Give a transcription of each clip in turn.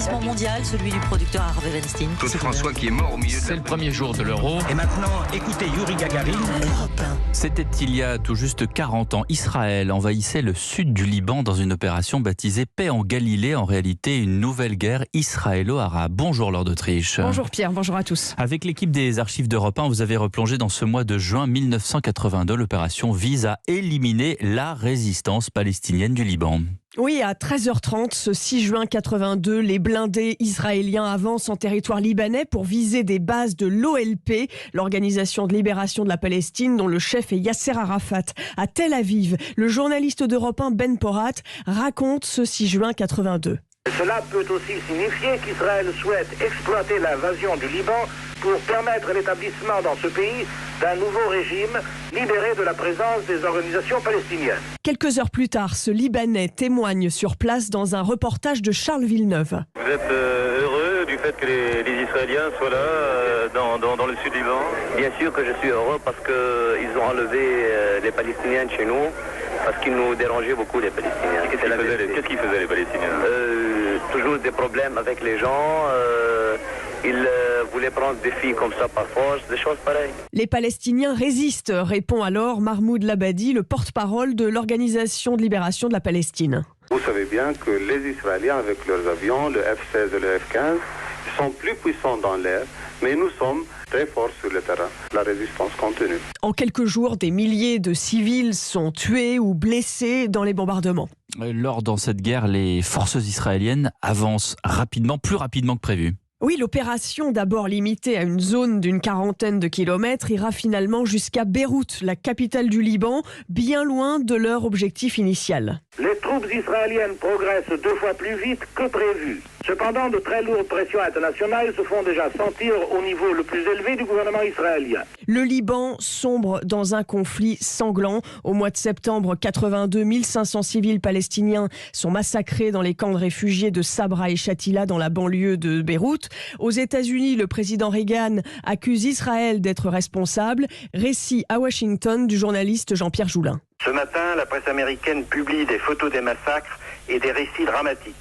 classement mondial, celui du producteur Harvey Weinstein. Claude François qui est mort au milieu de C'est le premier jour de l'Euro. Et maintenant, écoutez Yuri Gagarin. C'était il y a tout juste 40 ans. Israël envahissait le sud du Liban dans une opération baptisée Paix en Galilée. En réalité, une nouvelle guerre israélo-arabe. Bonjour Laure d'Autriche. Bonjour Pierre, bonjour à tous. Avec l'équipe des archives d'Europe 1, vous avez replongé dans ce mois de juin 1982. L'opération vise à éliminer la résistance palestinienne du Liban. Oui, à 13h30, ce 6 juin 82, les blindés israéliens avancent en territoire libanais pour viser des bases de l'OLP, l'Organisation de libération de la Palestine, dont le chef est Yasser Arafat. À Tel Aviv, le journaliste d'Europe 1 Ben Porat raconte ce 6 juin 82. Cela peut aussi signifier qu'Israël souhaite exploiter l'invasion du Liban pour permettre l'établissement dans ce pays d'un nouveau régime libéré de la présence des organisations palestiniennes. Quelques heures plus tard, ce Libanais témoigne sur place dans un reportage de Charles Villeneuve. Vous êtes heureux du fait que les Israéliens soient là, dans le sud du Liban? Bien sûr que je suis heureux parce qu'ils ont enlevé les Palestiniens de chez nous, parce qu'ils nous dérangeaient beaucoup, les Palestiniens. Qu'est-ce qu'ils faisaient les Palestiniens? Toujours des problèmes avec les gens, ils voulaient prendre des filles comme ça par force, des choses pareilles. Les Palestiniens résistent, répond alors Mahmoud Labadi, le porte-parole de l'Organisation de libération de la Palestine. Vous savez bien que les Israéliens, avec leurs avions, le F-16 et le F-15, sont plus puissants dans l'air, mais nous sommes très forts sur le terrain. La résistance continue. En quelques jours, des milliers de civils sont tués ou blessés dans les bombardements. Lors dans cette guerre, les forces israéliennes avancent rapidement, plus rapidement que prévu. Oui, l'opération, d'abord limitée à une zone d'une 40aine de kilomètres, ira finalement jusqu'à Beyrouth, la capitale du Liban, bien loin de leur objectif initial. Les troupes israéliennes progressent 2 fois plus vite que prévu. Cependant, de très lourdes pressions internationales se font déjà sentir au niveau le plus élevé du gouvernement israélien. Le Liban sombre dans un conflit sanglant. Au mois de septembre 82, 1500 civils palestiniens sont massacrés dans les camps de réfugiés de Sabra et Shatila dans la banlieue de Beyrouth. Aux États-Unis, le président Reagan accuse Israël d'être responsable. Récit à Washington du journaliste Jean-Pierre Joulin. Ce matin, la presse américaine publie des photos des massacres et des récits dramatiques.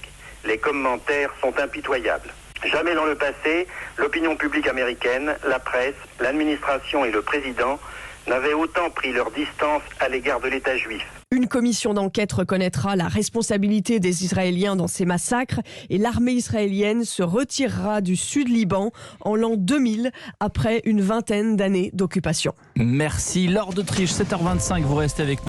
Les commentaires sont impitoyables. Jamais dans le passé, l'opinion publique américaine, la presse, l'administration et le président n'avaient autant pris leur distance à l'égard de l'État juif. Une commission d'enquête reconnaîtra la responsabilité des Israéliens dans ces massacres et l'armée israélienne se retirera du sud Liban en l'an 2000 après une vingtaine d'années d'occupation. Merci Laure d'Autriche, 7h25, vous restez avec nous.